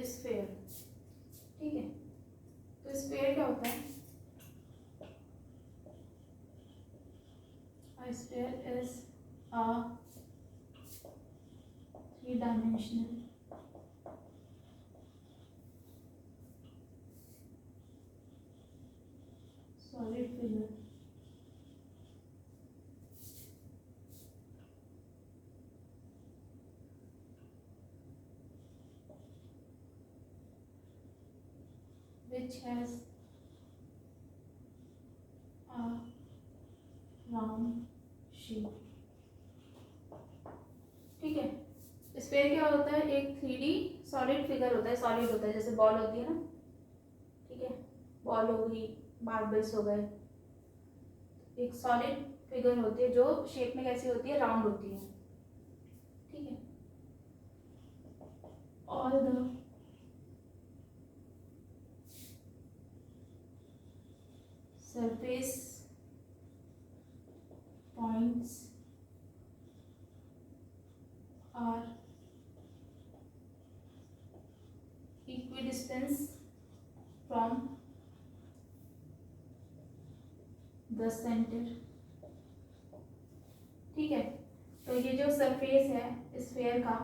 Sphere. ठीक है, तो स्फेयर क्या होता है? Sphere is a 3-dimensional solid figure which has a round shape। ठीक है, स्फेयर क्या होता है? एक 3D सॉलिड फिगर होता है, सॉलिड होता है, जैसे बॉल होती है ना। ठीक है, बॉल हो गई, मार्बल्स हो गए, एक सॉलिड फिगर होती है जो शेप में कैसी होती है? राउंड होती है। ठीक है, all the surface points are equidistant from the center। ठीक है, तो ये जो सरफेस है स्फेयर का,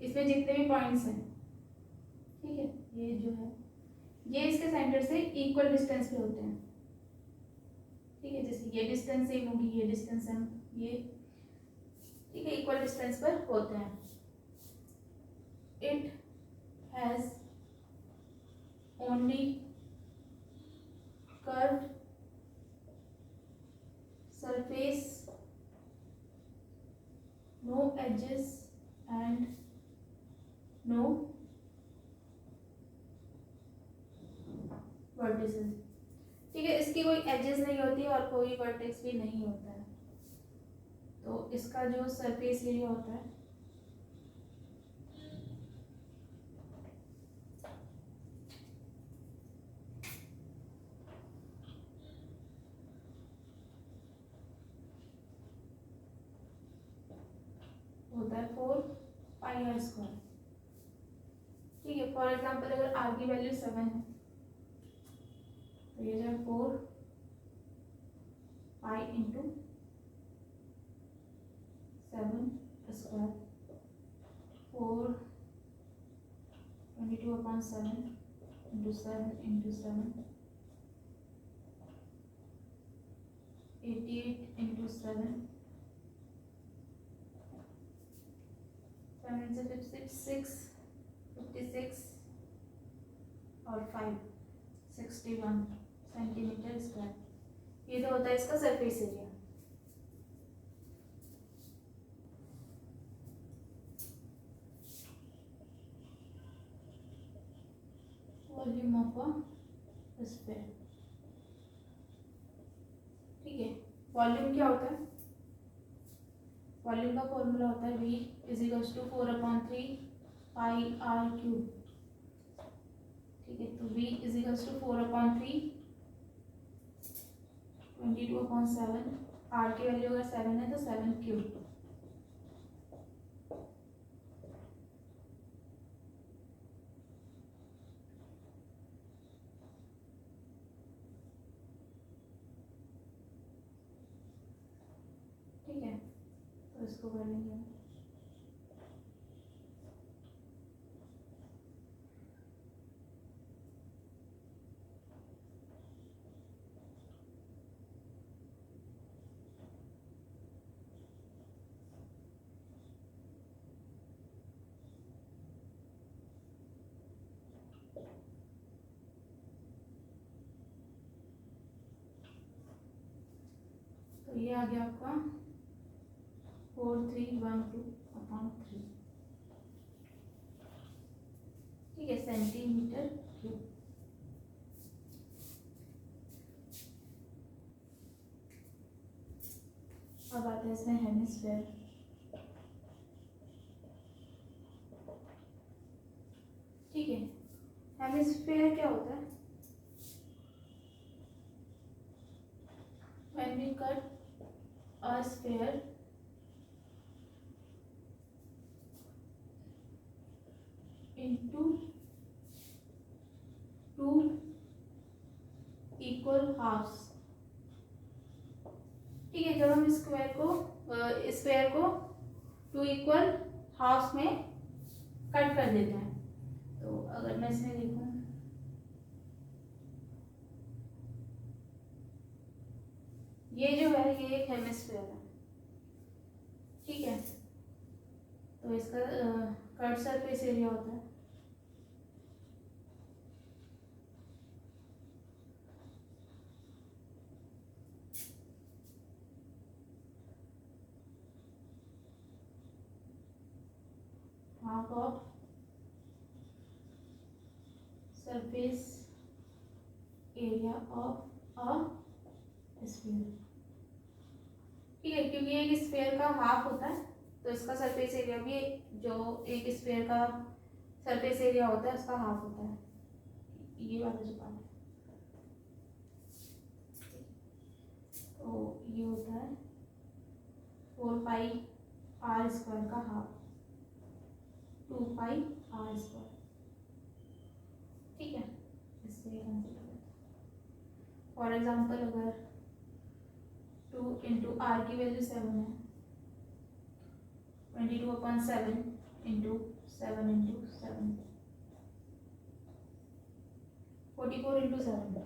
इसमें जितने भी पॉइंट्स हैं, ठीक है, ये जो है ये इसके सेंटर से इक्वल डिस्टेंस पे होते हैं। ठीक है, जैसे ये डिस्टेंस सेम होगी, ये डिस्टेंस सेम, ये ठीक है इक्वल डिस्टेंस पर होते हैं। It has only curved surface, no edges and no vertices. ठीक है, इसकी कोई एजेस नहीं होती और कोई वर्टेक्स भी नहीं होता है। तो इसका जो सरफेस एरिया होता है होता है 4πr²। ठीक है, फॉर एग्जांपल अगर r की वैल्यू 7 है तो ये जो है 4π इंटू 7² 422/7 इंटू 7 इंटू 7 88 इंटू 7 7 से 56 और 5 61 सेंटीमीटर स्क्वायर। ये तो होता है इसका surface area. Volume of a sphere. ठीक है, वॉल्यूम क्या होता है? वॉल्यूम का फॉर्मूला होता है V = 4/3πr³। ठीक है, तो V = 4/3 22/7, r की वैल्यू अगर 7 है तो 7³ ठीक है, तो इसको कर लेंगे। तो ये आ गया आपका 4312/3। ठीक है, सेंटीमीटर क्यूब। अब आता है इसमें हेमिस्फेयर। ठीक है, हेमिस्फेयर क्या होता है? When we cut a sphere . Into 2 equal halves. ठीक है, जब हम स्क्वायर को 2 इक्वल हाफ्स में कट कर देते हैं, तो अगर मैं इसमें लिखूं, ये जो है ये एक हेमिस्फीयर है। ठीक है, तो इसका कट सरफेस एरिया होता है half of surface area of a sphere. ठीक है, क्योंकि एक स्फीयर का हाफ होता है तो इसका सरफेस एरिया भी जो एक स्फीयर का सरफेस एरिया होता है उसका हाफ होता है, ये वाला जो पार्ट है। तो ये होता है 4 पाई आर स्क्वायर का हाफ, 2 पाई आर स्क्वायर। ठीक है, इससे कंसिडर करते हैं। फॉर एग्जाम्पल अगर 2 इंटू आर की वैल्यू 7 है, 22/7 into 7 into 7, 44 into 7,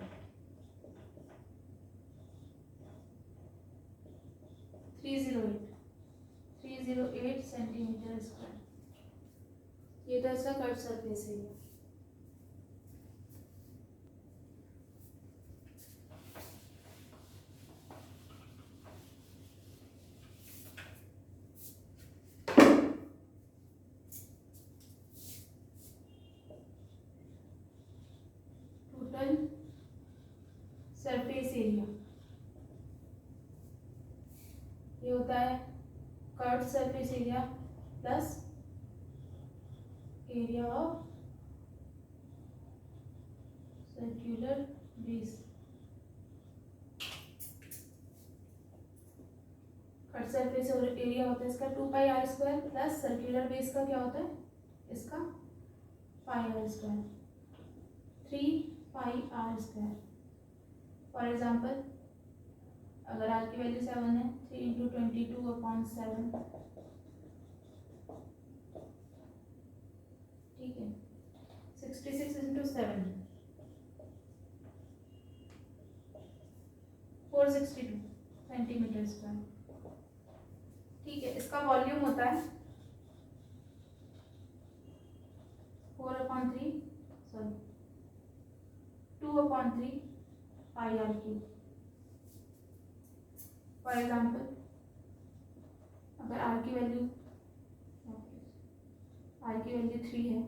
308 centimetre square. ये था इसका cut surface area. Total surface area ये होता है curve surface area plus area of circular base. Curve surface area होता है इसका 2 pi r square plus circular base का क्या होता है इसका pi r square, 3 pi r square. For example अगर आर की वैल्यू 7 है, 3 इंटू 22/7, ठीक है, 66 इंटू 7, 462 सेंटीमीटर स्क्वायर। ठीक है, इसका वॉल्यूम होता है 2/3 पाई आर क्यूब। फॉर एग्जाम्पल अगर आर की वैल्यू 3 है,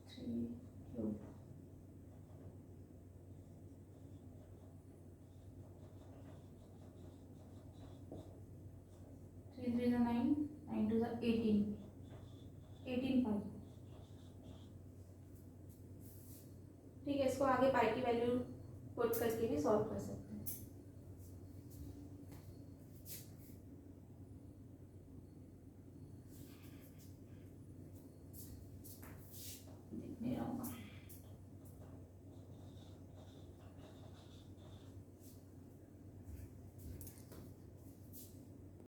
3 क्यूब, थ्री 3 9, 9 2 18 पाई। ठीक है, इसको आगे पाई की वैल्यू पुट करके भी सॉल्व कर सकते हैं।